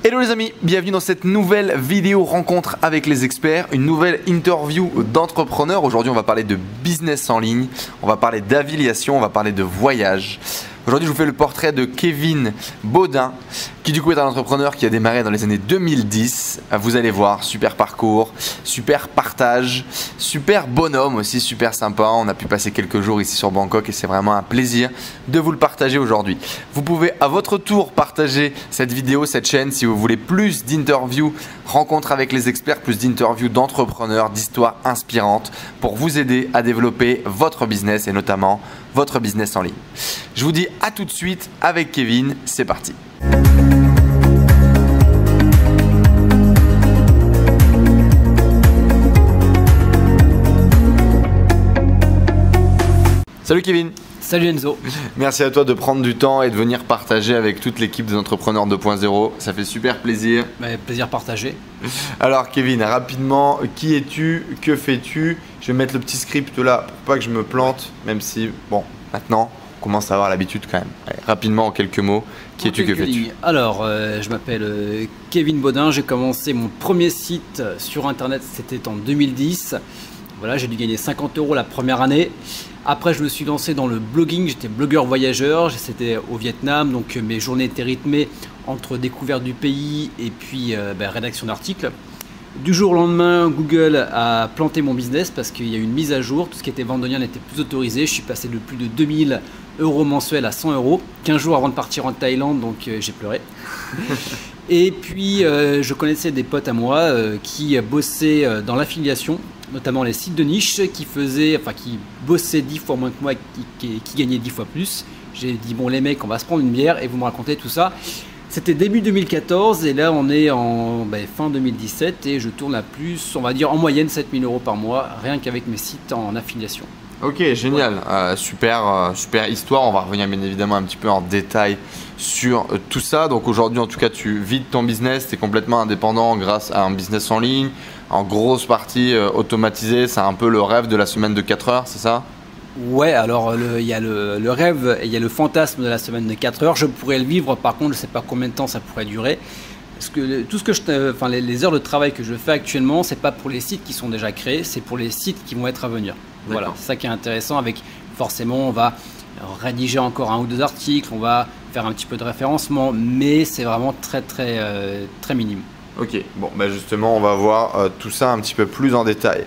Hello les amis, bienvenue dans cette nouvelle vidéo rencontre avec les experts, une nouvelle interview d'entrepreneurs. Aujourd'hui on va parler de business en ligne, on va parler d'affiliation, on va parler de voyage. Aujourd'hui je vous fais le portrait de Kevin Baudin qui du coup est un entrepreneur qui a démarré dans les années 2010. Vous allez voir, super parcours, super partage, super bonhomme aussi, super sympa. On a pu passer quelques jours ici sur Bangkok et c'est vraiment un plaisir de vous le partager aujourd'hui. Vous pouvez à votre tour partager cette vidéo, cette chaîne si vous voulez plus d'interviews, rencontres avec les experts, plus d'interviews d'entrepreneurs, d'histoires inspirantes pour vous aider à développer votre business et notamment votre business en ligne. Je vous dis à tout de suite avec Kevin, c'est parti. Salut Kevin. Salut Enzo. Merci à toi de prendre du temps et de venir partager avec toute l'équipe des entrepreneurs 2.0. Ça fait super plaisir. Plaisir partagé. Alors Kevin, rapidement, qui es-tu? Que fais-tu? Je vais mettre le petit script là pour pas que je me plante, même si, bon, maintenant, on commence à avoir l'habitude quand même. Allez, rapidement, en quelques mots, qui es-tu? Que fais-tu? Alors, je m'appelle Kevin Baudin. J'ai commencé mon premier site sur Internet, c'était en 2010. Voilà, j'ai dû gagner 50 € la première année. Après, je me suis lancé dans le blogging, j'étais blogueur voyageur, c'était au Vietnam, donc mes journées étaient rythmées entre découverte du pays et puis rédaction d'articles. Du jour au lendemain, Google a planté mon business parce qu'il y a eu une mise à jour, tout ce qui était vendonien n'était plus autorisé, je suis passé de plus de 2000 € mensuels à 100 €, 15 jours avant de partir en Thaïlande, donc j'ai pleuré. Et puis, je connaissais des potes à moi qui bossaient dans l'affiliation, notamment les sites de niche qui bossaient 10 fois moins que moi, qui gagnaient 10 fois plus. J'ai dit bon les mecs, on va se prendre une bière et vous me racontez tout ça. C'était début 2014 et là on est en fin 2017 et je tourne à plus, on va dire en moyenne 7000 € par mois, rien qu'avec mes sites en affiliation. Ok, génial, ouais. Super histoire. On va revenir bien évidemment un petit peu en détail sur tout ça. Donc aujourd'hui en tout cas tu vis de ton business, tu es complètement indépendant grâce à un business en ligne, en grosse partie automatisé. C'est un peu le rêve de la semaine de 4 heures, c'est ça? Ouais, alors il y a le rêve et il y a le fantasme de la semaine de 4 heures. Je pourrais le vivre, par contre je ne sais pas combien de temps ça pourrait durer. Parce que tout ce que les heures de travail que je fais actuellement, c'est pas pour les sites qui sont déjà créés, c'est pour les sites qui vont être à venir. Voilà, c'est ça qui est intéressant. Avec forcément, on va rédiger encore 1 ou 2 articles, on va faire un petit peu de référencement, mais c'est vraiment très minime. Ok, bon, justement, on va voir tout ça un petit peu plus en détail.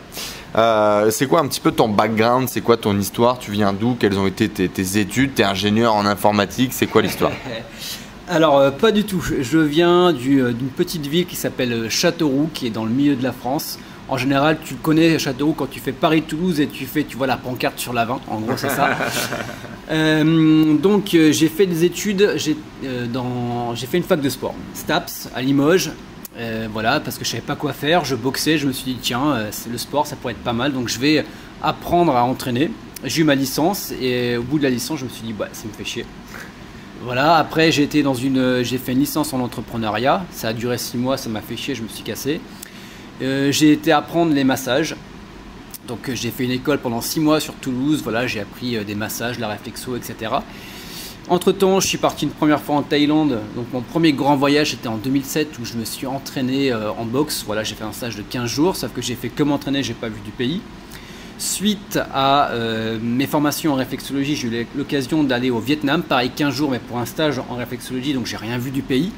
C'est quoi un petit peu ton background? C'est quoi ton histoire? Tu viens d'où? Quelles ont été tes études? Tu es ingénieur en informatique, c'est quoi l'histoire? Alors, pas du tout. Je viens d'une petite ville qui s'appelle Châteauroux, qui est dans le milieu de la France. En général, tu connais Châteauroux quand tu fais Paris-Toulouse et tu vois la pancarte sur l'avant. En gros, c'est ça. Donc, j'ai fait des études. J'ai fait une fac de sport, STAPS, à Limoges. Voilà, parce que je savais pas quoi faire. Je boxais. Je me suis dit, tiens, le sport, ça pourrait être pas mal. Donc, je vais apprendre à entraîner. J'ai eu ma licence et au bout de la licence, je me suis dit, ça me fait chier. Voilà, après j'ai fait une licence en entrepreneuriat, ça a duré 6 mois, ça m'a fait chier, je me suis cassé. J'ai été apprendre les massages, donc j'ai fait une école pendant 6 mois sur Toulouse, voilà, j'ai appris des massages, la réflexo, etc. Entre temps, je suis parti une première fois en Thaïlande, donc mon premier grand voyage c'était en 2007 où je me suis entraîné en boxe, voilà, j'ai fait un stage de 15 jours, sauf que j'ai fait que m'entraîner, j'ai pas vu du pays. Suite à mes formations en réflexologie, j'ai eu l'occasion d'aller au Vietnam, pareil 15 jours mais pour un stage en réflexologie, donc j'ai rien vu du pays.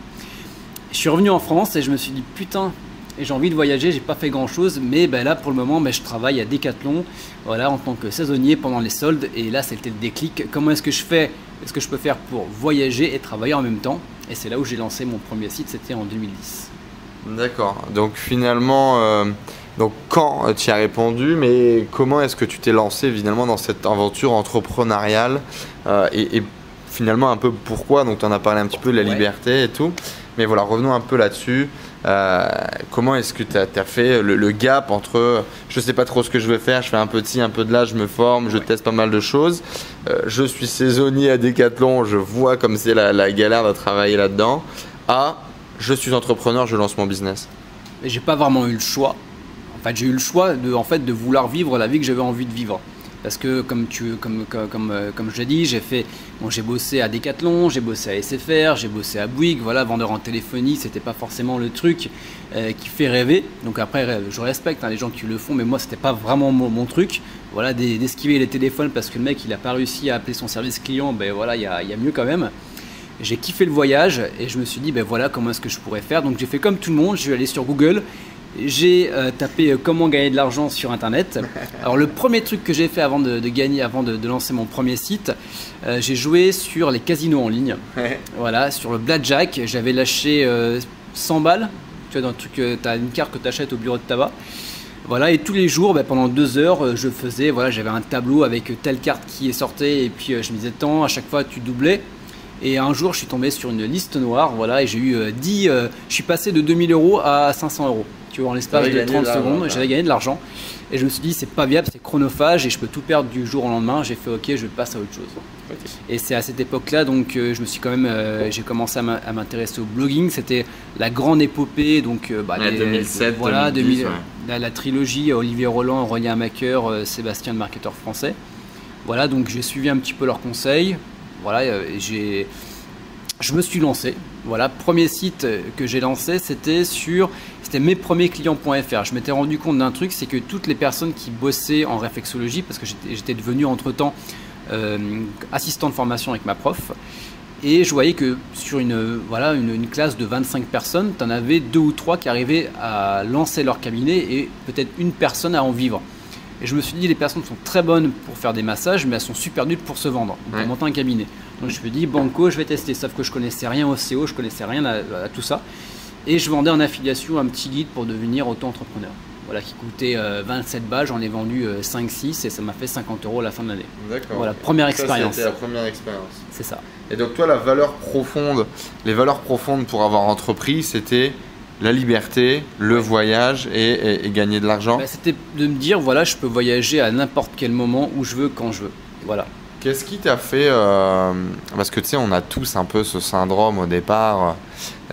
Je suis revenu en France et je me suis dit putain, j'ai envie de voyager, j'ai pas fait grand chose, mais là pour le moment je travaille à Decathlon, voilà, en tant que saisonnier pendant les soldes et là c'était le déclic. Comment est-ce que je peux faire pour voyager et travailler en même temps? Et c'est là où j'ai lancé mon premier site, c'était en 2010. D'accord, donc finalement... Donc quand tu y as répondu, mais comment est-ce que tu t'es lancé finalement dans cette aventure entrepreneuriale et finalement un peu pourquoi? Donc tu en as parlé un petit peu de la liberté et tout, mais voilà, revenons un peu là-dessus. Comment est-ce que tu as fait le gap entre je sais pas trop ce que je veux faire, je fais un peu de ci, un peu de là, je me forme, je teste pas mal de choses, je suis saisonnier à Decathlon, je vois comme c'est la galère de travailler là-dedans, je suis entrepreneur, je lance mon business? J'ai pas vraiment eu le choix. En fait, j'ai eu le choix de vouloir vivre la vie que j'avais envie de vivre. Parce que comme je l'ai dit, j'ai bossé à Decathlon, j'ai bossé à SFR, j'ai bossé à Bouygues, voilà, vendeur en téléphonie, c'était pas forcément le truc qui fait rêver. Donc après, je respecte les gens qui le font, mais moi c'était pas vraiment mon truc. Voilà, d'esquiver les téléphones parce que le mec il a pas réussi à appeler son service client, ben voilà, il y a mieux quand même. J'ai kiffé le voyage et je me suis dit, ben voilà, comment est-ce que je pourrais faire. Donc j'ai fait comme tout le monde, je suis allé sur Google, j'ai tapé comment gagner de l'argent sur internet. Alors le premier truc que j'ai fait avant de lancer mon premier site, j'ai joué sur les casinos en ligne. Voilà, sur le blackjack, j'avais lâché 100 balles. Tu vois, dans le truc, tu as une carte que tu achètes au bureau de tabac. Voilà, et tous les jours, pendant 2 heures, je faisais, voilà, j'avais un tableau avec telle carte qui est sortie et puis je me disais tant, à chaque fois tu doublais. Et un jour, je suis tombé sur une liste noire, voilà, et j'ai eu je suis passé de 2000 € à 500 €. Tu vois, en l'espace de 30 secondes, j'avais gagné de l'argent. Et je me suis dit, c'est pas viable, c'est chronophage et je peux tout perdre du jour au lendemain. J'ai fait, ok, je passe à autre chose. Okay. Et c'est à cette époque-là, donc, je me suis quand même, j'ai commencé à m'intéresser au blogging. C'était la grande épopée, donc, 2007, voilà, 2010, la trilogie Olivier Roland, Aurélien Macker, Sébastien, le marketeur français. Voilà, donc j'ai suivi un petit peu leurs conseils. Voilà, je me suis lancé. Voilà, premier site que j'ai lancé, c'était mespremiersclients.fr. Je m'étais rendu compte d'un truc, c'est que toutes les personnes qui bossaient en réflexologie, parce que j'étais devenu entre-temps assistant de formation avec ma prof, et je voyais que sur une classe de 25 personnes, tu en avais 2 ou 3 qui arrivaient à lancer leur cabinet et peut-être une personne à en vivre. Et je me suis dit, les personnes sont très bonnes pour faire des massages, mais elles sont super nulles pour se vendre, pour monter un cabinet. Donc je me dis, banco, je vais tester. Sauf que je connaissais rien au SEO, je connaissais rien à tout ça. Et je vendais en affiliation un petit guide pour devenir auto-entrepreneur. Voilà, qui coûtait 27 balles, j'en ai vendu 5-6 et ça m'a fait 50 € à la fin de l'année. D'accord. Voilà, première expérience. C'était la première expérience. C'est ça. Et donc toi, les valeurs profondes pour avoir entrepris, c'était la liberté, le voyage et gagner de l'argent. C'était de me dire, voilà, je peux voyager à n'importe quel moment, où je veux, quand je veux. Voilà. Qu'est-ce qui t'a fait parce que tu sais, on a tous un peu ce syndrome au départ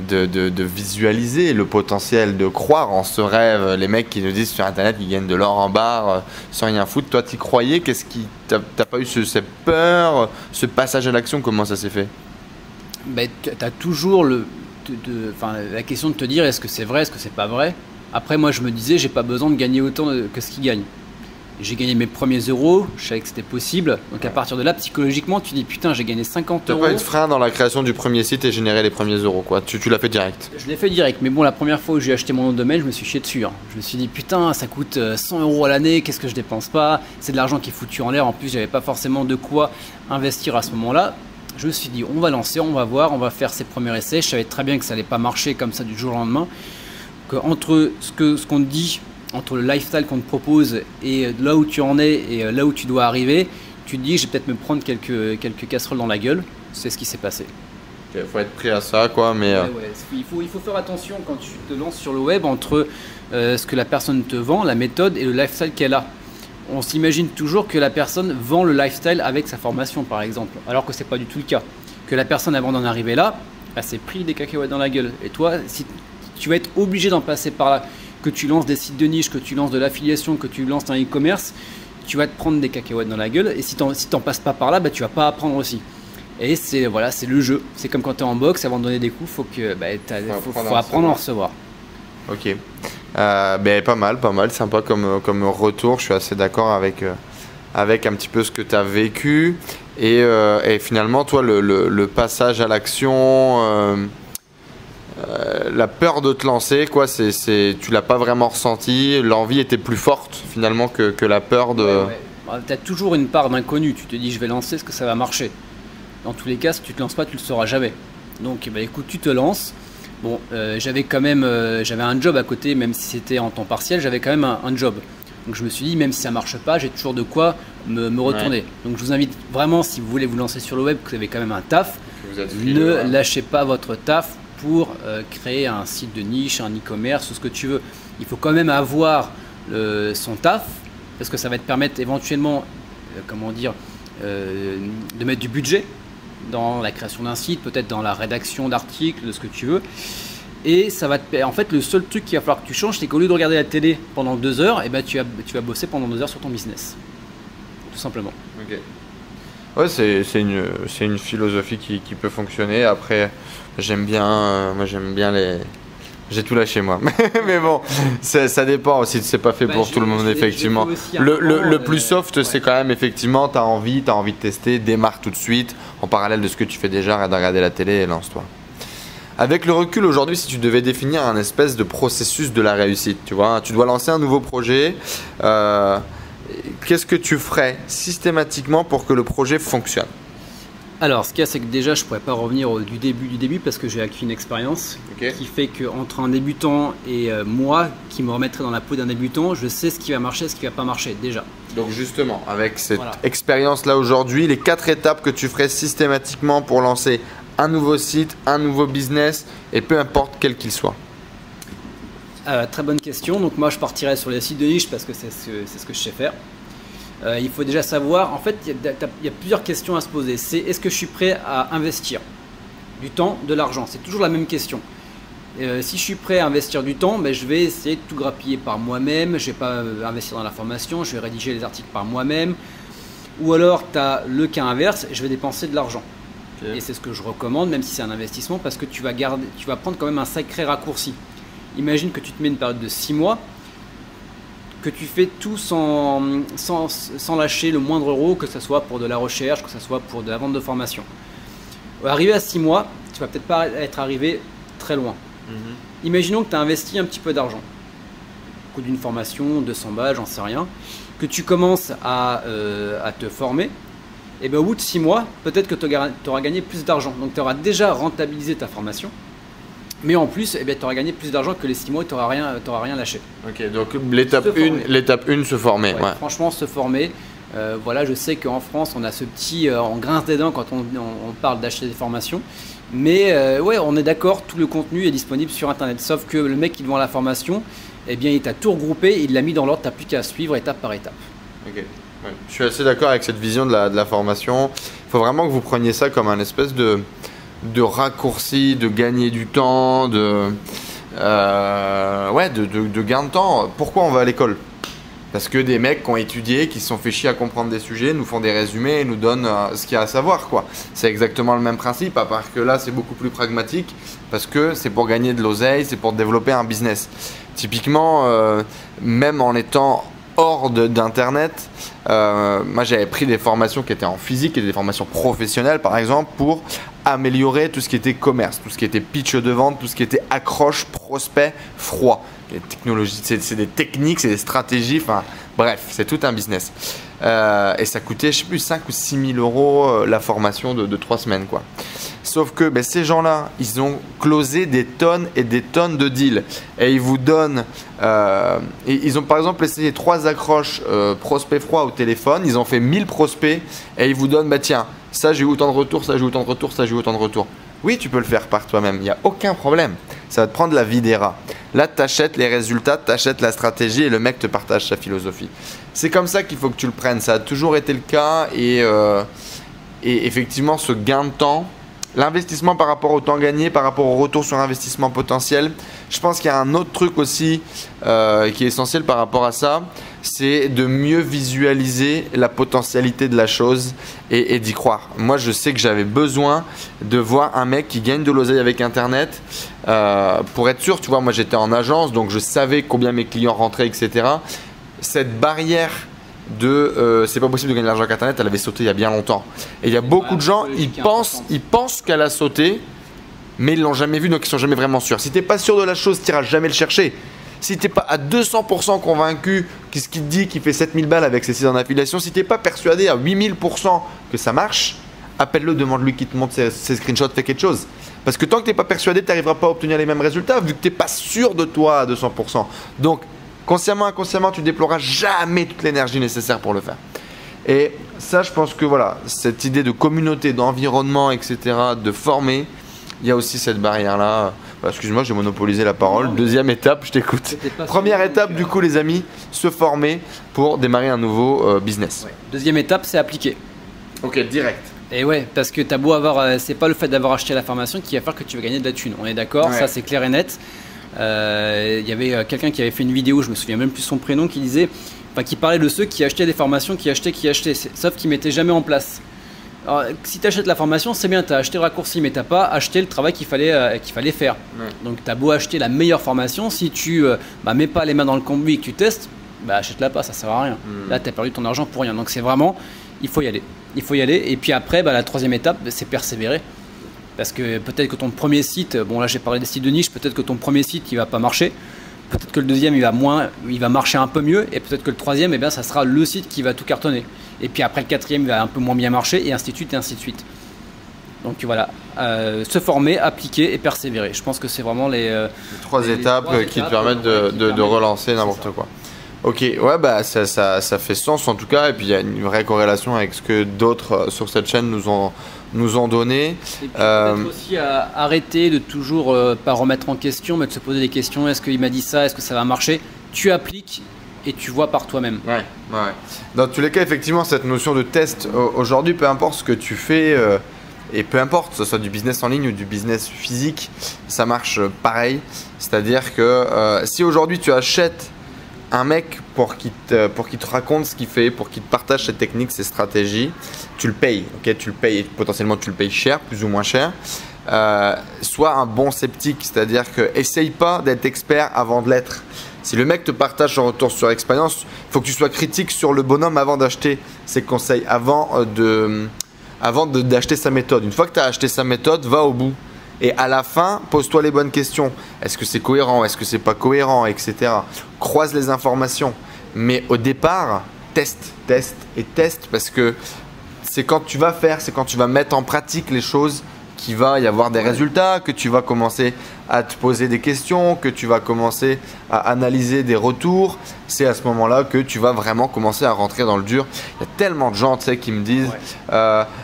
de visualiser le potentiel, de croire en ce rêve. Les mecs qui nous disent sur internet qu'ils gagnent de l'or en barre sans rien foutre. Toi, t'y croyais? Qu'est-ce qui t'as pas eu cette peur, ce passage à l'action? Comment ça s'est fait? T'as toujours la question de te dire, est-ce que c'est vrai, est-ce que c'est pas vrai? Après, moi, je me disais, j'ai pas besoin de gagner autant que ce qu'ils gagnent. J'ai gagné mes premiers euros, je savais que c'était possible. Donc à partir de là, psychologiquement, tu dis putain, j'ai gagné 50 €. T'as pas eu de frein dans la création du premier site et générer les premiers euros, quoi. Tu l'as fait direct. Je l'ai fait direct, mais bon, la première fois où j'ai acheté mon nom de domaine, je me suis chié dessus. Je me suis dit putain, ça coûte 100 € à l'année, qu'est-ce que je dépense pas? C'est de l'argent qui est foutu en l'air. En plus, j'avais pas forcément de quoi investir à ce moment-là. Je me suis dit, on va lancer, on va voir, on va faire ses premiers essais. Je savais très bien que ça allait pas marcher comme ça du jour au lendemain. Que entre ce qu'on te dit, entre le lifestyle qu'on te propose et là où tu en es et là où tu dois arriver, tu te dis, je vais peut-être me prendre quelques casseroles dans la gueule. C'est ce qui s'est passé. Il faut être prêt à ça, quoi. Mais il faut faire attention quand tu te lances sur le web entre ce que la personne te vend, la méthode et le lifestyle qu'elle a. On s'imagine toujours que la personne vend le lifestyle avec sa formation, par exemple, alors que c'est pas du tout le cas. Que la personne, avant d'en arriver là, s'est pris des cacahuètes dans la gueule. Et toi, si tu vas être obligé d'en passer par là, que tu lances des sites de niche, que tu lances de l'affiliation, que tu lances un e-commerce, tu vas te prendre des cacahuètes dans la gueule. Et si t'en passes pas par là, tu vas pas apprendre aussi. Et c'est le jeu. C'est comme quand tu es en boxe, avant de donner des coups, faut apprendre à en recevoir. Ok. Pas mal, sympa comme retour. Je suis assez d'accord avec un petit peu ce que tu as vécu. Et finalement, toi, le passage à l'action, la peur de te lancer, quoi, tu l'as pas vraiment ressenti. L'envie était plus forte finalement que la peur de. Ouais. Tu as toujours une part d'inconnu. Tu te dis, je vais lancer, est-ce que ça va marcher? Dans tous les cas, si tu te lances pas, tu le sauras jamais. Donc, écoute, tu te lances. Bon, j'avais un job à côté, même si c'était en temps partiel, j'avais quand même un job. Donc je me suis dit, même si ça marche pas, j'ai toujours de quoi me retourner. Ouais. Donc je vous invite vraiment, si vous voulez vous lancer sur le web, que vous avez quand même un taf, ne lâchez pas votre taf pour créer un site de niche, un e-commerce ou ce que tu veux. Il faut quand même avoir son taf, parce que ça va te permettre éventuellement, de mettre du budget dans la création d'un site, peut-être dans la rédaction d'articles, de ce que tu veux. Et ça va en fait, le seul truc qu'il va falloir que tu changes, c'est qu'au lieu de regarder la télé pendant 2 heures, tu vas bosser pendant 2 heures sur ton business. tout simplement. Ok. Ouais, c'est une philosophie qui peut fonctionner. Après, j'aime bien, moi j'aime bien les. J'ai tout lâché moi. Mais bon, ça dépend aussi, c'est pas fait pour tout le monde effectivement. Le plus soft, c'est quand même effectivement, tu as envie de tester, démarre tout de suite, en parallèle de ce que tu fais déjà, arrête de regarder la télé et lance-toi. Avec le recul aujourd'hui, si tu devais définir un espèce de processus de la réussite, tu vois, tu dois lancer un nouveau projet, qu'est-ce que tu ferais systématiquement pour que le projet fonctionne? Alors, ce qu'il y a, c'est que déjà, je ne pourrais pas revenir du début parce que j'ai acquis une expérience qui fait qu'entre un débutant et moi, qui me remettrais dans la peau d'un débutant, je sais ce qui va marcher et ce qui ne va pas marcher déjà. Donc justement, avec cette expérience-là aujourd'hui, les 4 étapes que tu ferais systématiquement pour lancer un nouveau site, un nouveau business et peu importe quel qu'il soit. Très bonne question. Donc moi, je partirais sur les sites de niche parce que c'est ce que je sais faire. Il faut déjà savoir, en fait, il y a plusieurs questions à se poser. C'est est-ce que je suis prêt à investir du temps, de l'argent? C'est toujours la même question. Si je suis prêt à investir du temps, ben, je vais essayer de tout grappiller par moi-même. Je ne vais pas investir dans la formation, je vais rédiger les articles par moi-même. Ou alors, tu as le cas inverse, je vais dépenser de l'argent. Et c'est ce que je recommande, même si c'est un investissement, parce que tu vas prendre quand même un sacré raccourci. Imagine que tu te mets une période de 6 mois, que tu fais tout sans lâcher le moindre euro, que ce soit pour de la recherche, que ce soit pour de la vente de formation. Arrivé à 6 mois, tu vas peut-être pas être arrivé très loin. Imaginons que tu as investi un petit peu d'argent, au coût d'une formation, 200 balles, j'en sais rien, que tu commences à te former, et bien au bout de 6 mois, peut-être que tu auras gagné plus d'argent. Donc tu auras déjà rentabilisé ta formation. Mais en plus, eh tu auras gagné plus d'argent que les 6 mois, tu n'auras rien lâché. Ok, donc l'étape 1, se former. Ouais. Franchement, se former. Voilà, je sais qu'en France, on a ce petit on grince des dents quand on parle d'acheter des formations. Mais ouais, on est d'accord, tout le contenu est disponible sur Internet. Sauf que le mec qui te vend la formation, eh bien, il t'a tout regroupé, il l'a mis dans l'ordre, tu n'as plus qu'à suivre étape par étape. Ok. Ouais. Je suis assez d'accord avec cette vision de la formation. Il faut vraiment que vous preniez ça comme un espèce de raccourci, de gagner du temps, de gain de temps. Pourquoi on va à l'école? Parce que des mecs qui ont étudié, qui se sont fait chier à comprendre des sujets, nous font des résumés et nous donnent ce qu'il y a à savoir, quoi. C'est exactement le même principe, à part que là c'est beaucoup plus pragmatique, parce que c'est pour gagner de l'oseille, c'est pour développer un business. Typiquement, même en étant hors d'internet, moi j'avais pris des formations qui étaient en physique et des formations professionnelles par exemple pour améliorer tout ce qui était commerce, tout ce qui était pitch de vente, tout ce qui était accroche, prospect, froid. Les technologies, c'est des techniques, c'est des stratégies, enfin bref, c'est tout un business. Et ça coûtait, je sais plus, 5 ou 6 000 euros la formation de 3 semaines, quoi. Sauf que ces gens-là, ils ont closé des tonnes et des tonnes de deals. Et ils vous donnent, ils ont par exemple essayé 3 accroches prospect froid au téléphone, ils ont fait 1000 prospects et ils vous donnent, tiens, ça j'ai eu autant de retours, ça j'ai eu autant de retours, ça j'ai eu autant de retours. Oui, tu peux le faire par toi-même, il n'y a aucun problème. Ça va te prendre la vie des rats. Là, tu achètes les résultats, tu achètes la stratégie et le mec te partage sa philosophie. C'est comme ça qu'il faut que tu le prennes. Ça a toujours été le cas et effectivement, ce gain de temps, l'investissement par rapport au temps gagné, par rapport au retour sur investissement potentiel, je pense qu'il y a un autre truc aussi qui est essentiel par rapport à ça, c'est de mieux visualiser la potentialité de la chose et d'y croire. Moi, je sais que j'avais besoin de voir un mec qui gagne de l'oseille avec Internet pour être sûr, tu vois, moi j'étais en agence, donc je savais combien mes clients rentraient, etc. Cette barrière de c'est pas possible de gagner de l'argent avec Internet, elle avait sauté il y a bien longtemps. Et il y a beaucoup de gens, ils pensent qu'elle a sauté, mais ils l'ont jamais vu, donc ils sont jamais vraiment sûrs. Si tu n'es pas sûr de la chose, tu n'iras jamais le chercher. Si tu n'es pas à 200% convaincu qu'est-ce qu'il te dit qu'il fait 7000 balles avec ses sites en affiliation, si tu n'es pas persuadé à 8000% que ça marche, appelle-le, demande-lui qu'il te montre ses screenshots, fais quelque chose. Parce que tant que tu n'es pas persuadé, tu n'arriveras pas à obtenir les mêmes résultats vu que tu n'es pas sûr de toi à 200%. Donc, consciemment, inconsciemment, tu déploieras jamais toute l'énergie nécessaire pour le faire. Et ça, je pense que voilà, cette idée de communauté, d'environnement, etc., de former, il y a aussi cette barrière-là. Excuse-moi, j'ai monopolisé la parole. Non, deuxième étape, je t'écoute. Première étape, du coup, les amis, se former pour démarrer un nouveau business. Ouais. Deuxième étape, c'est appliquer. Ok, direct. Et ouais, parce que t'as beau avoir, c'est pas le fait d'avoir acheté la formation qui va faire que tu vas gagner de la thune. On est d'accord, ça c'est clair et net. Il y avait quelqu'un qui avait fait une vidéo, je me souviens même plus son prénom, qui disait enfin qui parlait de ceux qui achetaient des formations, qui achetaient, sauf qu'ils mettaient jamais en place. Alors, si tu achètes la formation, c'est bien, tu as acheté le raccourci, mais tu n'as pas acheté le travail qu'il fallait faire. Ouais. Donc tu as beau acheter la meilleure formation, si tu mets pas les mains dans le cambouis et que tu testes, achète-la pas, ça sert à rien. Là, tu as perdu ton argent pour rien. Donc c'est vraiment, il faut y aller. Il faut y aller. Et puis après, la troisième étape, c'est persévérer. Parce que peut-être que ton premier site, bon là j'ai parlé des sites de niche, peut-être que ton premier site il va pas marcher. Peut-être que le deuxième il va marcher un peu mieux. Et peut-être que le troisième, ça sera le site qui va tout cartonner. Et puis après le quatrième il va un peu moins bien marcher, et ainsi de suite et ainsi de suite. Donc voilà, se former, appliquer et persévérer. Je pense que c'est vraiment les trois étapes qui te permettent de relancer n'importe quoi. Ok, ouais, ça fait sens en tout cas, et puis il y a une vraie corrélation avec ce que d'autres sur cette chaîne nous ont donné. Et puis peut-être aussi à arrêter de toujours pas remettre en question, mais de se poser des questions. Est-ce qu'il m'a dit ça? Est-ce que ça va marcher? Tu appliques et tu vois par toi-même. Ouais. Dans tous les cas, effectivement, cette notion de test, aujourd'hui, peu importe ce que tu fais, et peu importe, que ce soit du business en ligne ou du business physique, ça marche pareil. C'est-à-dire que si aujourd'hui tu achètes un mec pour qu'il te raconte ce qu'il fait, pour qu'il te partage ses techniques, ses stratégies, tu le payes, ok? Tu le payes, potentiellement tu le payes cher, plus ou moins cher. Sois un bon sceptique, c'est-à-dire que essaye pas d'être expert avant de l'être. Si le mec te partage son retour sur expérience, il faut que tu sois critique sur le bonhomme avant d'acheter ses conseils, avant d'acheter sa méthode. Une fois que tu as acheté sa méthode, va au bout. Et à la fin, pose-toi les bonnes questions. Est-ce que c'est cohérent? Est-ce que c'est pas cohérent? Etc. Croise les informations. Mais au départ, teste parce que c'est quand tu vas faire, c'est quand tu vas mettre en pratique les choses qu'il va y avoir des résultats, que tu vas commencer à te poser des questions, que tu vas commencer à analyser des retours. C'est à ce moment-là que tu vas vraiment commencer à rentrer dans le dur. Il y a tellement de gens qui me disent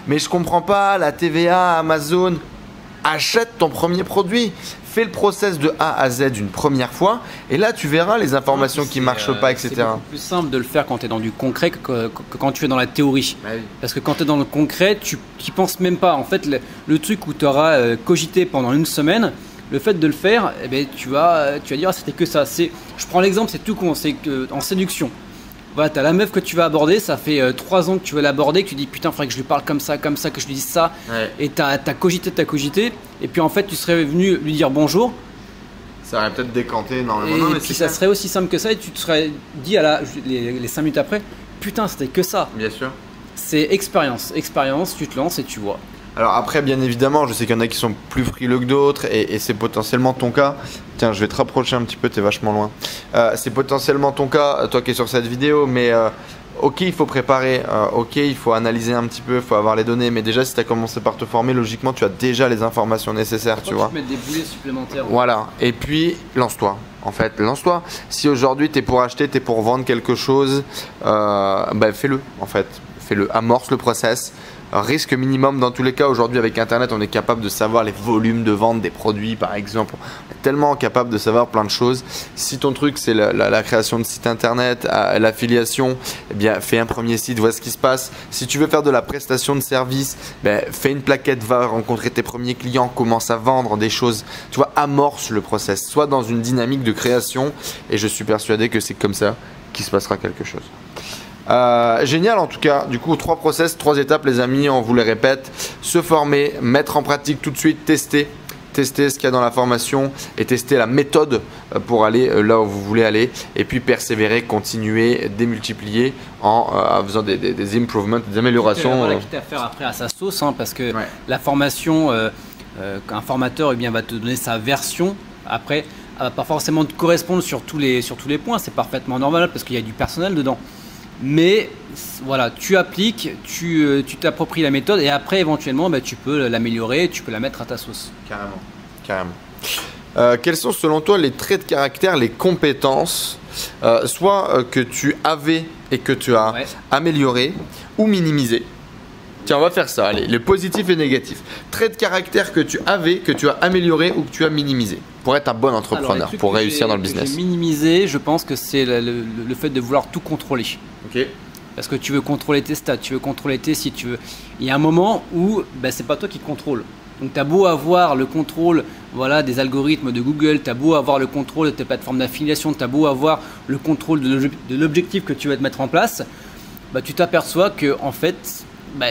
mais je comprends pas la TVA, Amazon. Achète ton premier produit, fais le process de A à Z une première fois, et là tu verras les informations qui ne marchent pas, etc. C'est beaucoup plus simple de le faire quand tu es dans du concret que quand tu es dans la théorie. Oui. Parce que quand tu es dans le concret, tu n'y penses même pas. En fait, le truc où tu auras cogité pendant une semaine, le fait de le faire, tu vas dire c'était que ça. Je prends l'exemple, c'est tout con, c'est en séduction. Voilà, tu as la meuf que tu vas aborder, ça fait 3 ans que tu veux l'aborder, que tu dis putain, il faudrait que je lui parle comme ça, que je lui dise ça. Ouais. Et tu as cogité, et puis en fait, tu serais venu lui dire bonjour. Ça aurait peut-être décanté énormément. Et puis ça serait aussi simple que ça, et tu te serais dit les 5 minutes après, putain, c'était que ça. Bien sûr. C'est expérience, tu te lances et tu vois. Alors après, bien évidemment, je sais qu'il y en a qui sont plus frileux que d'autres, et c'est potentiellement ton cas. Tiens, je vais te rapprocher un petit peu, t'es vachement loin. C'est potentiellement ton cas, toi qui es sur cette vidéo, mais ok, il faut préparer, ok, il faut analyser un petit peu, il faut avoir les données, mais déjà si tu as commencé par te former, logiquement tu as déjà les informations nécessaires, tu vois. Tu peux mettre des boulets supplémentaires. Voilà, et puis lance-toi. En fait, lance-toi. Si aujourd'hui tu es pour acheter, tu es pour vendre quelque chose, fais-le en fait. Fais-le, amorce le process. Risque minimum dans tous les cas. Aujourd'hui avec internet on est capable de savoir les volumes de vente des produits par exemple. On est tellement capable de savoir plein de choses. Si ton truc c'est la création de site internet, l'affiliation, eh bien fais un premier site, vois ce qui se passe. Si tu veux faire de la prestation de service, fais une plaquette, va rencontrer tes premiers clients, commence à vendre des choses, tu vois, amorce le process, sois dans une dynamique de création, et je suis persuadé que c'est comme ça qu'il se passera quelque chose. Génial en tout cas, du coup 3 process, 3 étapes les amis, on vous les répète: se former, mettre en pratique tout de suite, tester ce qu'il y a dans la formation et tester la méthode pour aller là où vous voulez aller, et puis persévérer, continuer, démultiplier en faisant des improvements, des améliorations. Quitte à faire après à sa sauce, parce que la formation, un formateur va te donner sa version, après elle va pas forcément te correspondre sur tous les points, c'est parfaitement normal parce qu'il y a du personnel dedans. Mais voilà, tu appliques, tu t'appropries la méthode, et après éventuellement tu peux l'améliorer, tu peux la mettre à ta sauce. Carrément. Quels sont selon toi les traits de caractère, les compétences, soit que tu avais et que tu as amélioré ou minimisé? Tiens, on va faire ça, allez, le positif et négatif. Traits de caractère que tu avais, que tu as amélioré ou que tu as minimisé pour être un bon entrepreneur, pour réussir dans le business. Minimiser, je pense que c'est le fait de vouloir tout contrôler. Ok. Parce que tu veux contrôler tes stats, tu veux contrôler tes sites, il y a un moment où c'est pas toi qui contrôle. Donc tu as beau avoir le contrôle voilà, des algorithmes de Google, tu as beau avoir le contrôle de tes plateformes d'affiliation, tu as beau avoir le contrôle de l'objectif que tu vas te mettre en place, bah, tu t'aperçois que en fait, bah,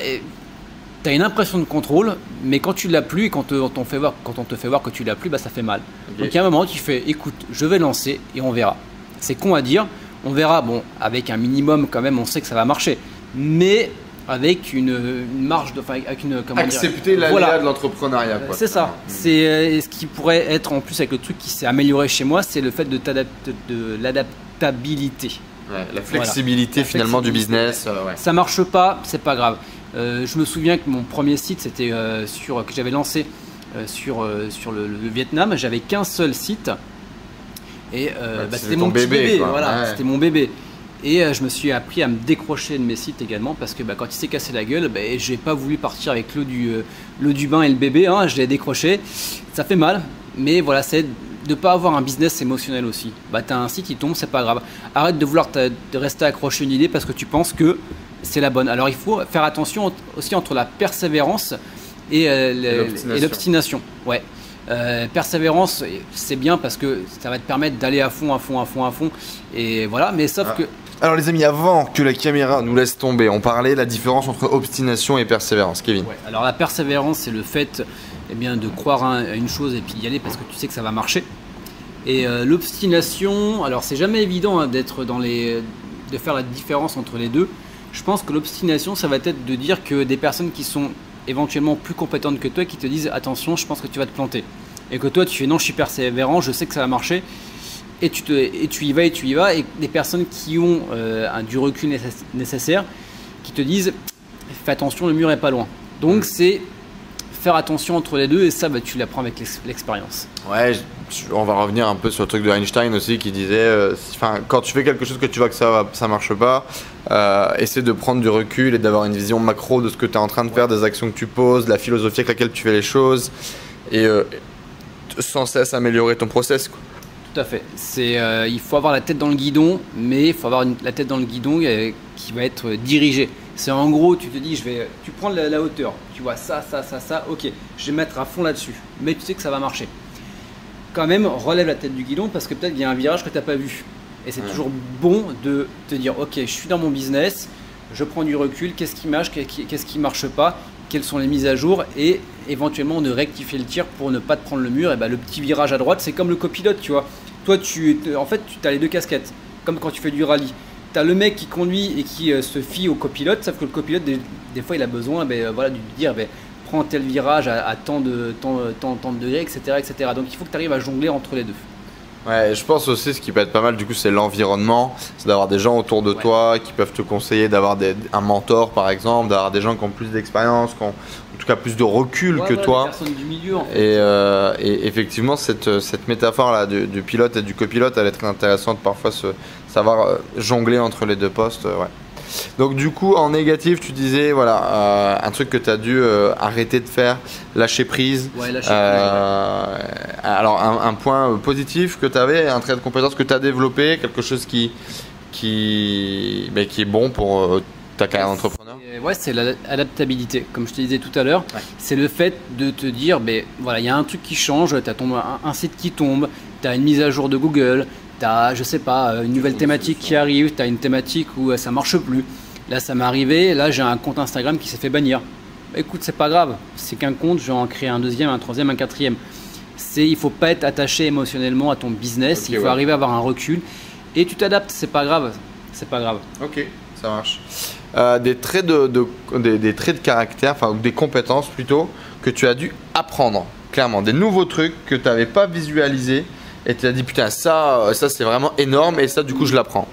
tu as une impression de contrôle, mais quand tu l'as plus et quand on te fait voir que tu l'as plus, bah, ça fait mal. Okay. Donc il y a un moment où tu fais écoute, je vais lancer et on verra. C'est con à dire, on verra, bon, avec un minimum quand même, on sait que ça va marcher, mais avec une marge de, avec une, comment accepter l'aléa voilà. de l'entrepreneuriat. C'est ça. C'est ce qui pourrait être en plus avec le truc qui s'est amélioré chez moi, c'est le fait de l'adaptabilité. Ouais, la flexibilité voilà. Finalement du business. Ouais. Ça marche pas, c'est pas grave. Je me souviens que mon premier site, c'était que j'avais lancé sur le Vietnam. J'avais qu'un seul site et c'était mon petit bébé. Voilà, ouais. C'était mon bébé. Et je me suis appris à me décrocher de mes sites également parce que quand il s'est cassé la gueule, j'ai pas voulu partir avec l'eau du bain et le bébé. Hein, je l'ai décroché. Ça fait mal, mais voilà, c'est de pas avoir un business émotionnel aussi. Tu as un site qui tombe, c'est pas grave. Arrête de vouloir de rester accroché à une idée parce que tu penses que c'est la bonne. Alors il faut faire attention aussi entre la persévérance et l'obstination. Ouais. Persévérance, c'est bien parce que ça va te permettre d'aller à fond. Et voilà, mais sauf que... Alors les amis, avant que la caméra nous laisse tomber, on parlait de la différence entre obstination et persévérance. Kevin. Ouais. Alors la persévérance, c'est le fait de croire à une chose et puis d'y aller parce que tu sais que ça va marcher. Et l'obstination, alors c'est jamais évident de faire la différence entre les deux. Je pense que l'obstination, ça va être de dire que des personnes qui sont éventuellement plus compétentes que toi, qui te disent attention, je pense que tu vas te planter. Et que toi, tu fais non, je suis persévérant, je sais que ça va marcher. Et tu y vas. Et des personnes qui ont du recul nécessaire, qui te disent fais attention, le mur est pas loin. Donc c'est faire attention entre les deux et ça, tu l'apprends avec l'expérience. Ouais, on va revenir un peu sur le truc de Einstein aussi qui disait quand tu fais quelque chose que tu vois que ça marche pas, essaie de prendre du recul et d'avoir une vision macro de ce que tu es en train de faire, des actions que tu poses, la philosophie avec laquelle tu fais les choses et sans cesse améliorer ton process, quoi. Tout à fait. Il faut avoir la tête dans le guidon, mais il faut avoir la tête dans le guidon qui va être dirigée. C'est en gros, tu te dis, tu prends la hauteur, tu vois ça, ok, je vais mettre à fond là-dessus, mais tu sais que ça va marcher. Quand même, relève la tête du guidon parce que peut-être il y a un virage que tu n'as pas vu. Et c'est toujours bon de te dire, ok, je suis dans mon business, je prends du recul, qu'est-ce qui marche, qu'est-ce qui ne marche pas, quelles sont les mises à jour et éventuellement de rectifier le tir pour ne pas te prendre le mur. Et le petit virage à droite, c'est comme le copilote, tu vois. Toi, tu as les deux casquettes, comme quand tu fais du rallye. Tu as le mec qui conduit et qui se fie au copilote, sauf que le copilote, des fois, il a besoin de lui dire prends tel virage à tant de degrés, etc., etc. Donc, il faut que tu arrives à jongler entre les deux. Ouais, je pense aussi ce qui peut être pas mal du coup, c'est l'environnement, c'est d'avoir des gens autour de toi qui peuvent te conseiller, d'avoir un mentor par exemple, d'avoir des gens qui ont plus d'expérience, qui ont en tout cas plus de recul que toi. Des personnes du milieu, en fait. Et effectivement, cette métaphore là du pilote et du copilote, elle est très intéressante parfois, savoir jongler entre les deux postes. Ouais. Donc du coup, en négatif, tu disais un truc que tu as dû arrêter de faire, lâcher prise. Ouais, lâcher prise. Alors un point positif que tu avais, un trait de compétence que tu as développé, quelque chose qui est bon pour ta carrière d'entrepreneur. Ouais, c'est l'adaptabilité, comme je te disais tout à l'heure. Ouais. C'est le fait de te dire, il y a un truc qui change, tu as un site qui tombe, tu as une mise à jour de Google. Tu as, je sais pas, une nouvelle thématique qui arrive, tu as une thématique où ça marche plus. Là, ça m'est arrivé, là, j'ai un compte Instagram qui s'est fait bannir. Écoute, c'est pas grave, c'est qu'un compte, je vais en créer un deuxième, un troisième, un quatrième. Il faut pas être attaché émotionnellement à ton business, okay, il faut arriver à avoir un recul et tu t'adaptes, c'est pas grave. Ok, ça marche. Des traits des traits de caractère, enfin des compétences plutôt, que tu as dû apprendre, clairement, des nouveaux trucs que tu n'avais pas visualisés. Et tu as dit putain ça c'est vraiment énorme et ça du coup je l'apprends.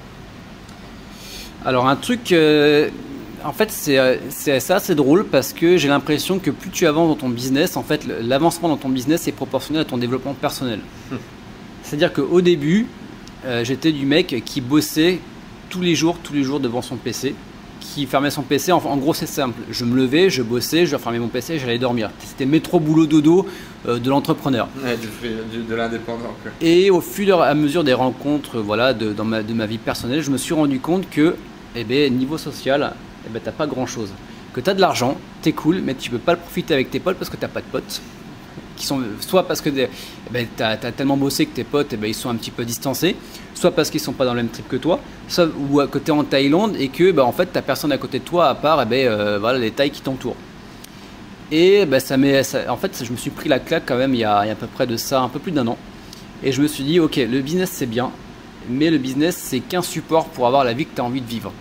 Alors un truc, en fait c'est drôle parce que j'ai l'impression que plus tu avances dans ton business, en fait l'avancement dans ton business est proportionnel à ton développement personnel. C'est-à-dire qu'au début, j'étais du mec qui bossait tous les jours devant son PC, qui fermait son PC. En gros c'est simple, je me levais, je bossais, je fermais mon PC, j'allais dormir. C'était métro boulot dodo de l'entrepreneur. Ouais, de l'indépendant. Et au fur et à mesure des rencontres de ma vie personnelle, je me suis rendu compte que niveau social, t'as pas grand chose. que tu as de l'argent, tu es cool, mais tu peux pas le profiter avec tes potes parce que tu n'as pas de potes. Qui sont, soit parce que tu as tellement bossé que tes potes ils sont un petit peu distancés, soit parce qu'ils sont pas dans le même trip que toi, soit ou à côté en Thaïlande et que en fait tu n'as personne à côté de toi à part voilà, les Thaïs qui t'entourent. Et en fait je me suis pris la claque quand même il y a à peu près de ça un peu plus d'1 an. Et je me suis dit ok, le business c'est bien, mais le business c'est qu'un support pour avoir la vie que tu as envie de vivre.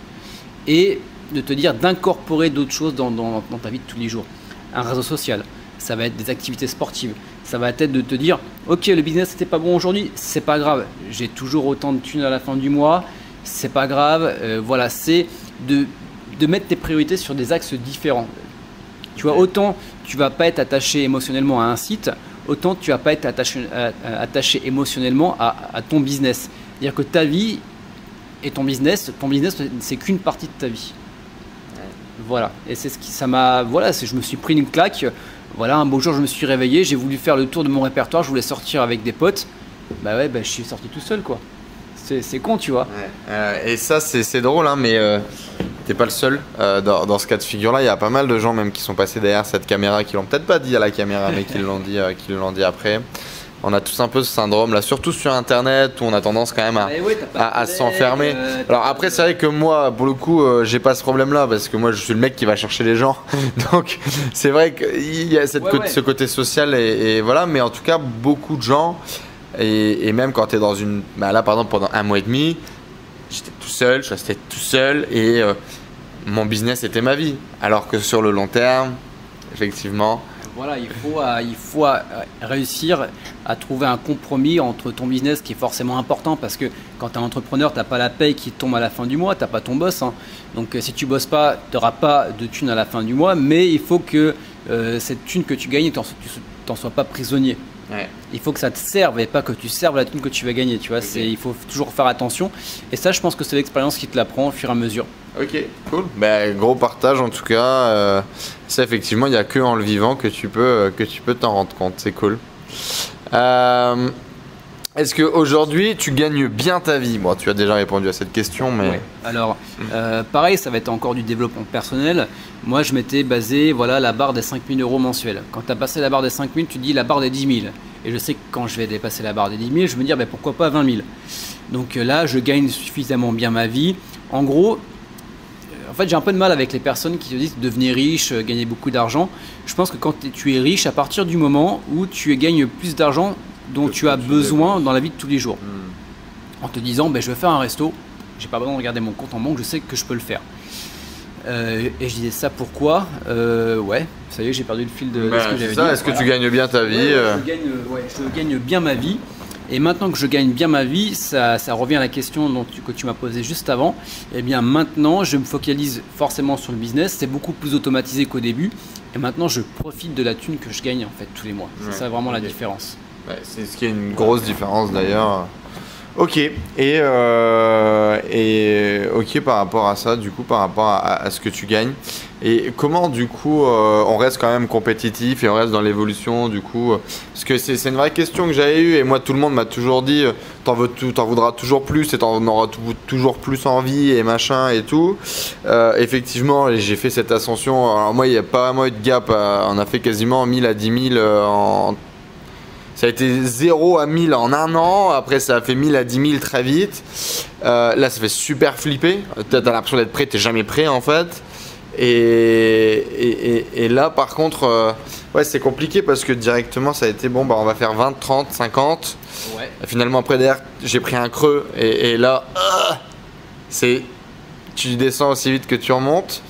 Et de te dire d'incorporer d'autres choses dans ta vie de tous les jours. Un réseau social, ça va être des activités sportives, ça va être de te dire ok, le business c'était pas bon aujourd'hui, c'est pas grave, j'ai toujours autant de thunes à la fin du mois, c'est pas grave. Voilà, c'est de mettre tes priorités sur des axes différents. Tu vois, autant tu vas pas être attaché émotionnellement à un site, autant tu vas pas être attaché émotionnellement à ton business. C'est-à-dire que ta vie et ton business c'est qu'une partie de ta vie. Voilà, et c'est ce qui ça m'a voilà, je me suis pris une claque. Voilà, un beau jour je me suis réveillé, j'ai voulu faire le tour de mon répertoire, je voulais sortir avec des potes. Je suis sorti tout seul quoi. C'est con, tu vois. Et ça c'est drôle hein, mais t'es pas le seul dans ce cas de figure là. Il y a pas mal de gens même qui sont passés derrière cette caméra, qui l'ont peut-être pas dit à la caméra mais qui l'ont dit après. On a tous un peu ce syndrome là, surtout sur internet où on a tendance quand même à s'enfermer. Alors après c'est vrai que moi pour le coup j'ai pas ce problème là parce que moi je suis le mec qui va chercher les gens. Donc c'est vrai qu'il y a ce côté social et voilà, mais en tout cas beaucoup de gens et même quand tu es dans une... là par exemple pendant 1 mois et demi j'étais tout seul, je restais tout seul et mon business était ma vie. Alors que sur le long terme effectivement... Voilà, il faut réussir à trouver un compromis entre ton business qui est forcément important parce que quand tu es un entrepreneur, tu n'as pas la paye qui tombe à la fin du mois, tu n'as pas ton boss. Hein. Donc si tu bosses pas, tu n'auras pas de thune à la fin du mois, mais il faut que cette thune que tu gagnes, tu n'en sois pas prisonnier. Ouais. Il faut que ça te serve et pas que tu serves la thune que tu vas gagner. Tu vois, il faut toujours faire attention. Et ça, je pense que c'est l'expérience qui te l'apprend au fur et à mesure. Ok, cool. Gros partage en tout cas. Ça, effectivement, il n'y a que en le vivant que tu peux t'en rendre compte. C'est cool. Est-ce qu'aujourd'hui, tu gagnes bien ta vie? Bon, tu as déjà répondu à cette question, mais... Ouais. Alors, pareil, ça va être encore du développement personnel. Moi, je m'étais basé, la barre des 5 000 € mensuels. Quand tu as passé la barre des 5 000, tu dis la barre des 10 000. Et je sais que quand je vais dépasser la barre des 10 000, je me dis, pourquoi pas 20 000. Donc là, je gagne suffisamment bien ma vie. En gros, en fait, j'ai un peu de mal avec les personnes qui te disent devenir riche, gagner beaucoup d'argent. Je pense que quand tu es riche, à partir du moment où tu gagnes plus d'argent dont tu as besoin dans la vie de tous les jours. En te disant, je vais faire un resto, j'ai pas besoin de regarder mon compte en banque, je sais que je peux le faire. Et je disais ça pourquoi ça y est, j'ai perdu le fil de ce que j'avais dit. Est-ce que tu gagnes bien ta vie? Je gagne bien ma vie. Et maintenant que je gagne bien ma vie, ça revient à la question que tu m'as posée juste avant. Et bien maintenant, je me focalise forcément sur le business. C'est beaucoup plus automatisé qu'au début. Et maintenant, je profite de la thune que je gagne en fait tous les mois. C'est ça vraiment la différence. Ouais, c'est ce qui est une grosse différence d'ailleurs. Ok. Et ok par rapport à ça, du coup, par rapport à ce que tu gagnes. Et comment du coup on reste quand même compétitif et on reste dans l'évolution du coup, parce que c'est une vraie question que j'avais eue et moi tout le monde m'a toujours dit t'en voudras toujours plus et t'en auras toujours plus envie et machin et tout. Effectivement j'ai fait cette ascension, alors moi il n'y a pas vraiment eu de gap, on a fait quasiment 1000 à 10 000 ça a été 0 à 1000 en 1 an, après ça a fait 1000 à 10 000 très vite. Là ça fait super flipper, t'as l'impression d'être prêt, t'es jamais prêt en fait. Et là par contre c'est compliqué parce que directement ça a été on va faire 20, 30, 50 et finalement après derrière j'ai pris un creux et là tu descends aussi vite que tu remontes.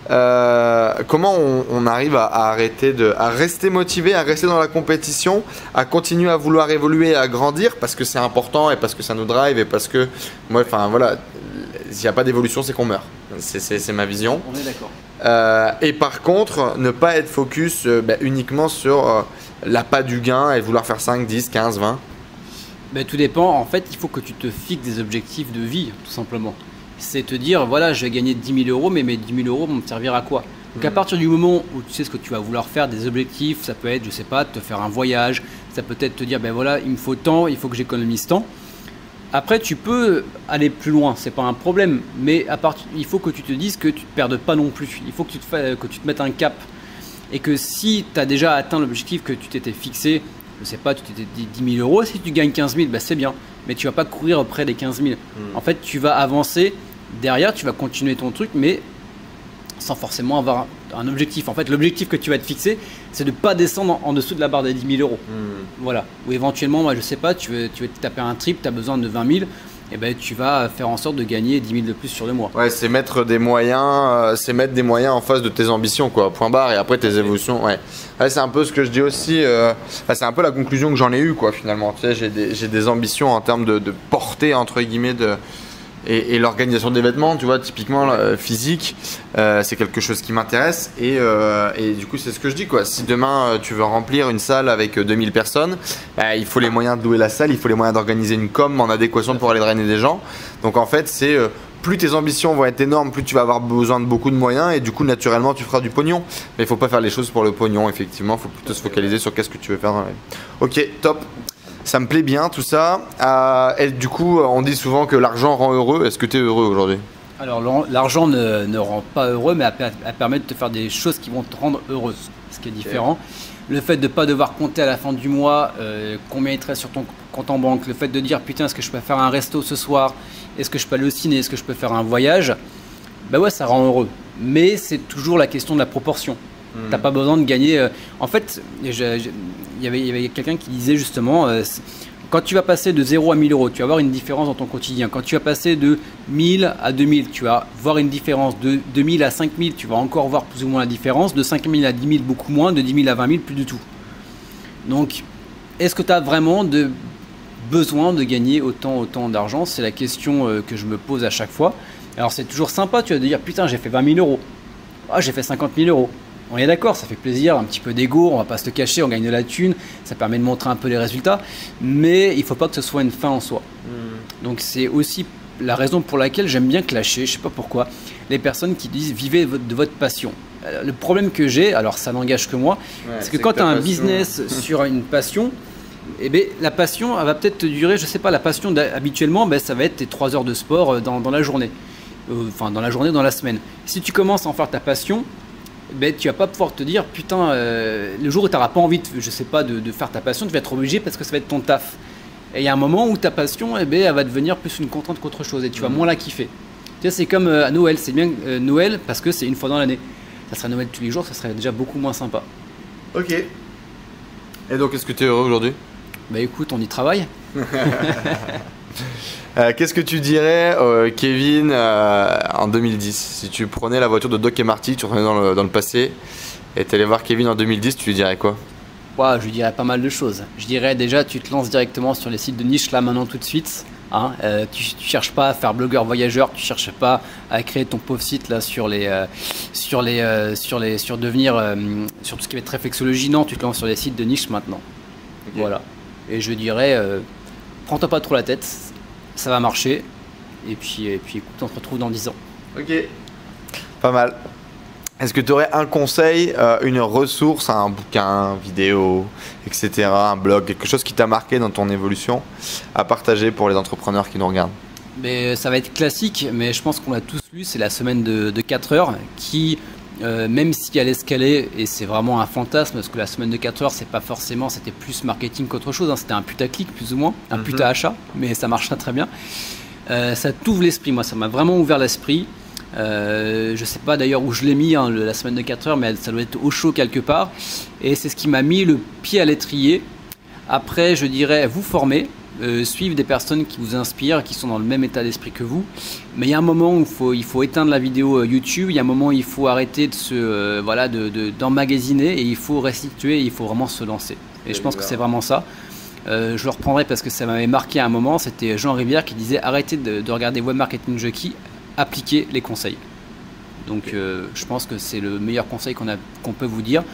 Comment on arrive à rester motivé, à rester dans la compétition, à continuer à vouloir évoluer, à grandir parce que c'est important et parce que ça nous drive et parce que s'il n'y a pas d'évolution c'est qu'on meurt. C'est ma vision. On est d'accord. Et par contre, ne pas être focus uniquement sur l'appât du gain et vouloir faire 5, 10, 15, 20. Tout dépend. En fait, il faut que tu te fixes des objectifs de vie, tout simplement. C'est te dire, je vais gagner 10 000 €, mais mes 10 000 € vont me servir à quoi? Donc à partir du moment où tu sais ce que tu vas vouloir faire, des objectifs, ça peut être, je sais pas, te faire un voyage, ça peut être te dire, il me faut tant, il faut que j'économise tant. Après, tu peux aller plus loin, c'est pas un problème, mais il faut que tu te dises que tu ne te perdes pas non plus. Il faut que tu te mettes un cap. Et que si tu as déjà atteint l'objectif que tu t'étais fixé, je sais pas, tu t'étais dit 10 000 euros, si tu gagnes 15 000, bah c'est bien. Mais tu vas pas courir auprès des 15 000. En fait, tu vas avancer derrière, tu vas continuer ton truc, mais sans forcément avoir un objectif. En fait, l'objectif que tu vas te fixer, c'est de ne pas descendre en dessous de la barre des 10 000 euros. Voilà. Ou éventuellement, moi, je sais pas, tu veux te taper un trip, tu as besoin de 20 000. Et ben, tu vas faire en sorte de gagner 10 000 de plus sur le mois. Ouais, c'est mettre des moyens, en face de tes ambitions, quoi. Point barre, et après tes évolutions. Ouais, c'est un peu ce que je dis aussi. C'est un peu la conclusion que j'en ai eue, quoi, finalement. Tu sais, j'ai des ambitions en termes de portée, entre guillemets, et l'organisation des vêtements, tu vois, typiquement physique, c'est quelque chose qui m'intéresse. Et du coup, c'est ce que je dis, quoi. Si demain tu veux remplir une salle avec 2000 personnes, il faut les moyens de louer la salle, il faut les moyens d'organiser une com en adéquation pour aller drainer des gens. Donc en fait, c'est plus tes ambitions vont être énormes, plus tu vas avoir besoin de beaucoup de moyens, et du coup, naturellement, tu feras du pognon. Mais il faut pas faire les choses pour le pognon, effectivement. Il faut plutôt se focaliser sur qu'est-ce que tu veux faire dans la vie. Ok, top. Ça me plaît bien tout ça. Et du coup, on dit souvent que l'argent rend heureux. Est-ce que tu es heureux aujourd'hui? Alors l'argent ne rend pas heureux, mais elle permet de te faire des choses qui vont te rendre heureux, ce qui est différent. Le fait de ne pas devoir compter à la fin du mois combien il te reste sur ton compte en banque, le fait de dire putain, est-ce que je peux faire un resto ce soir, est-ce que je peux aller au ciné, est-ce que je peux faire un voyage, bah ouais, ça rend heureux. Mais c'est toujours la question de la proportion. T'as pas besoin de gagner. En fait, il y avait quelqu'un qui disait justement, quand tu vas passer de 0 à 1000 euros, tu vas avoir une différence dans ton quotidien. Quand tu vas passer de 1000 à 2000, tu vas voir une différence. De 2000 à 5000, tu vas encore voir plus ou moins la différence. De 5000 à 10 000, beaucoup moins. De 10 000 à 20 000, plus du tout. Donc, est-ce que tu as vraiment besoin de gagner autant d'argent? C'est la question que je me pose à chaque fois. Alors, c'est toujours sympa, tu vas te dire, putain, j'ai fait 20 000 euros. Ah, j'ai fait 50 000 euros. On est d'accord, ça fait plaisir, un petit peu d'ego, on va pas se le cacher, on gagne de la thune, ça permet de montrer un peu les résultats, mais il faut pas que ce soit une fin en soi. Donc c'est aussi la raison pour laquelle j'aime bien clasher, je sais pas pourquoi, les personnes qui disent vivez de votre passion. Le problème que j'ai, alors ça n'engage que moi, c'est que quand tu as un business sur une passion, eh bien, la passion elle va peut-être te durer, je sais pas, la passion habituellement ça va être tes 3 heures de sport dans la journée, enfin dans la journée, dans la semaine. Si tu commences à en faire ta passion, ben, tu vas pas pouvoir te dire putain le jour où tu n'auras pas envie de faire ta passion, tu vas être obligé parce que ça va être ton taf. Et il y a un moment où ta passion elle va devenir plus une contrainte qu'autre chose et tu vas moins la kiffer. Tu sais, c'est comme à Noël, c'est bien Noël parce que c'est une fois dans l'année. Ça serait Noël tous les jours, ça serait déjà beaucoup moins sympa. Ok. Et donc est-ce que tu es heureux aujourd'hui? Bah écoute, on y travaille. Qu'est-ce que tu dirais, Kevin, en 2010? Si tu prenais la voiture de Doc et Marty, tu revenais dans le passé, et tu allais voir Kevin en 2010, tu lui dirais quoi? Je lui dirais pas mal de choses. Je dirais déjà, tu te lances directement sur les sites de niche là maintenant tout de suite. Hein, tu cherches pas à faire blogueur voyageur, tu cherches pas à créer ton pauvre site là sur devenir sur tout ce qui va être réflexologie. Non, tu te lances sur les sites de niche maintenant. Okay. Voilà. Et je dirais, prends-toi pas trop la tête. Ça va marcher, et puis écoute, on se retrouve dans 10 ans. Ok, pas mal. Est-ce que tu aurais un conseil, une ressource, un bouquin, vidéo, etc., un blog, quelque chose qui t'a marqué dans ton évolution à partager pour les entrepreneurs qui nous regardent? Mais ça va être classique, mais je pense qu'on l'a tous lu, c'est la semaine de 4 heures qui, même si elle escalait, et c'est vraiment un fantasme, parce que la semaine de 4 heures, c'est pas forcément, c'était plus marketing qu'autre chose, hein, c'était un putaclic plus ou moins, un puta-achat, mais ça marche très bien. Ça t'ouvre l'esprit, moi ça m'a vraiment ouvert l'esprit. Je sais pas d'ailleurs où je l'ai mis, hein, la semaine de 4 heures, mais ça doit être au chaud quelque part, et c'est ce qui m'a mis le pied à l'étrier. Après, je dirais vous former. Suivre des personnes qui vous inspirent, qui sont dans le même état d'esprit que vous. Mais il y a un moment où il faut éteindre la vidéo YouTube, il y a un moment où il faut arrêter d'emmagasiner et il faut restituer, il faut vraiment se lancer. Et je pense que c'est vraiment ça. Je le reprendrai parce que ça m'avait marqué à un moment, c'était Jean Rivière qui disait arrêtez de regarder Web Marketing Jockey, appliquez les conseils. Donc je pense que c'est le meilleur conseil qu'on peut vous dire.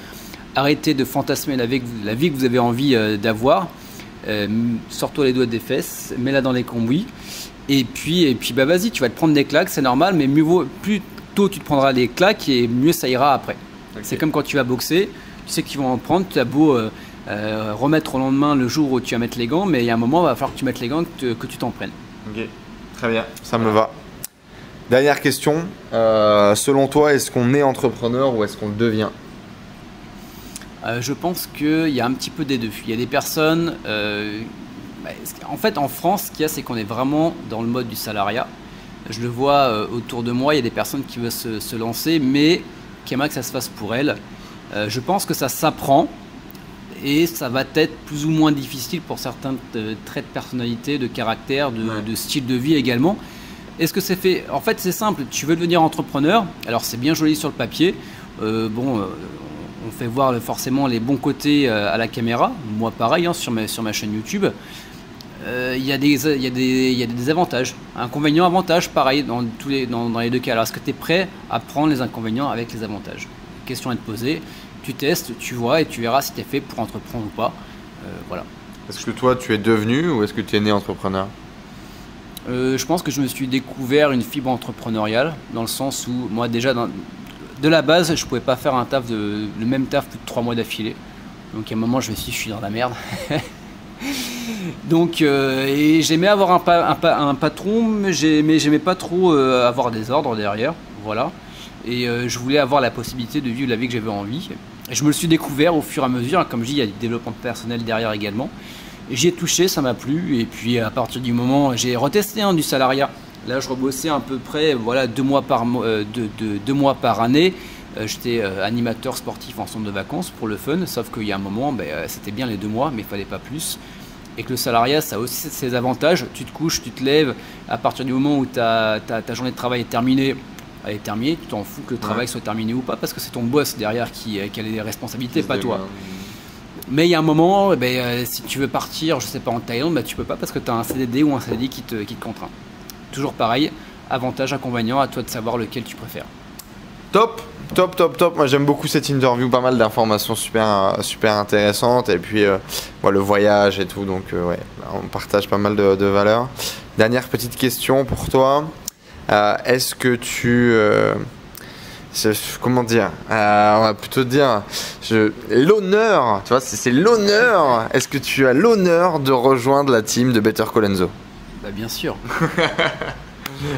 Arrêtez de fantasmer la vie que vous avez envie d'avoir. Sors-toi les doigts des fesses, mets-la dans les cambouis et puis vas-y, tu vas te prendre des claques, c'est normal, mais plus tôt tu te prendras des claques et mieux ça ira après. Okay. C'est comme quand tu vas boxer, tu sais que tu vas en prendre, tu as beau remettre au lendemain le jour où tu vas mettre les gants, mais il y a un moment il va falloir que tu mettes les gants, que tu t'en prennes. Ok, très bien, ça me va. Dernière question, selon toi, est-ce qu'on est entrepreneur ou est-ce qu'on le devient? Je pense qu'il y a un petit peu des deux. Il y a des personnes, en fait en France, ce qu'il y a, c'est qu'on est vraiment dans le mode du salariat. Je le vois autour de moi, il y a des personnes qui veulent se lancer, mais qui aimeraient que ça se fasse pour elles. Je pense que ça s'apprend et ça va être plus ou moins difficile pour certains traits de personnalité, de caractère, de style de vie également. Est-ce que c'est fait? En fait, c'est simple. Tu veux devenir entrepreneur, alors c'est bien joli sur le papier. On fait voir forcément les bons côtés à la caméra. Moi, pareil, hein, sur ma chaîne YouTube. Il y a des avantages. Inconvénients, avantages, pareil, dans les deux cas. Alors, est-ce que tu es prêt à prendre les inconvénients avec les avantages? La question est de poser. Tu testes, tu vois et tu verras si tu es fait pour entreprendre ou pas. Voilà. Est-ce que toi, tu es devenu ou est-ce que tu es né entrepreneur? Je pense que je me suis découvert une fibre entrepreneuriale dans le sens où moi déjà de la base je pouvais pas faire le même taf plus de 3 mois d'affilée. Donc à un moment je me suis dit je suis dans la merde. Donc et j'aimais avoir un patron mais j'aimais pas trop avoir des ordres derrière. Voilà. Et je voulais avoir la possibilité de vivre la vie que j'avais envie. Et je me le suis découvert au fur et à mesure. Comme je dis, il y a du développement personnel derrière également. J'y ai touché, ça m'a plu, et puis à partir du moment, j'ai retesté du salariat. Là, je rebossais à peu près 2 mois par année. J'étais animateur sportif en centre de vacances pour le fun, sauf qu'il y a un moment, c'était bien les 2 mois, mais il ne fallait pas plus. Et que le salariat, ça a aussi ses avantages. Tu te couches, tu te lèves, à partir du moment où ta journée de travail est terminée, elle est terminée, tu t'en fous que le travail soit terminé ou pas, parce que c'est ton boss derrière qui a les responsabilités, pas toi. Mais il y a un moment, si tu veux partir, je sais pas, en Thaïlande, tu peux pas parce que tu as un CDD ou un CDI qui te contraint. Toujours pareil, avantage, inconvénient, à toi de savoir lequel tu préfères. Top. Moi j'aime beaucoup cette interview, pas mal d'informations super intéressantes et puis le voyage et tout, donc on partage pas mal de valeurs. Dernière petite question pour toi, est-ce que tu... comment dire, on va plutôt dire l'honneur, tu vois, c'est l'honneur. Est-ce que tu as l'honneur de rejoindre la team de Better Call Enzo? Bien sûr.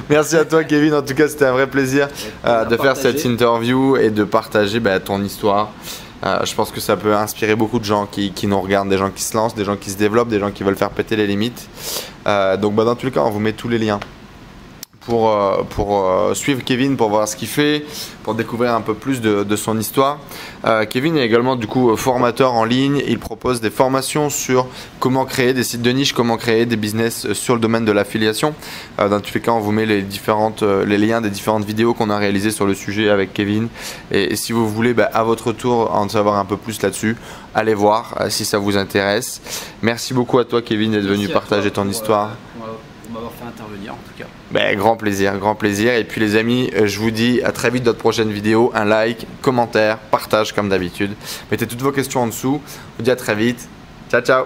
Merci à toi Kevin, en tout cas c'était un vrai plaisir de faire cette interview et de partager ton histoire. Je pense que ça peut inspirer beaucoup de gens qui nous regardent, des gens qui se lancent, des gens qui se développent, des gens qui veulent faire péter les limites. Donc dans tous les cas on vous met tous les liens pour suivre Kevin, pour voir ce qu'il fait, pour découvrir un peu plus de son histoire. Kevin est également du coup formateur en ligne. Il propose des formations sur comment créer des sites de niche, comment créer des business sur le domaine de l'affiliation. Dans tous les cas, on vous met les liens des différentes vidéos qu'on a réalisées sur le sujet avec Kevin. Et si vous voulez à votre tour en savoir un peu plus là-dessus, allez voir si ça vous intéresse. Merci beaucoup à toi Kevin d'être venu partager ton histoire. Pour m'avoir fait intervenir en tout cas. Grand plaisir. Et puis les amis, je vous dis à très vite dans de prochaines vidéos. Un like, commentaire, partage comme d'habitude. Mettez toutes vos questions en dessous. Je vous dis à très vite. Ciao.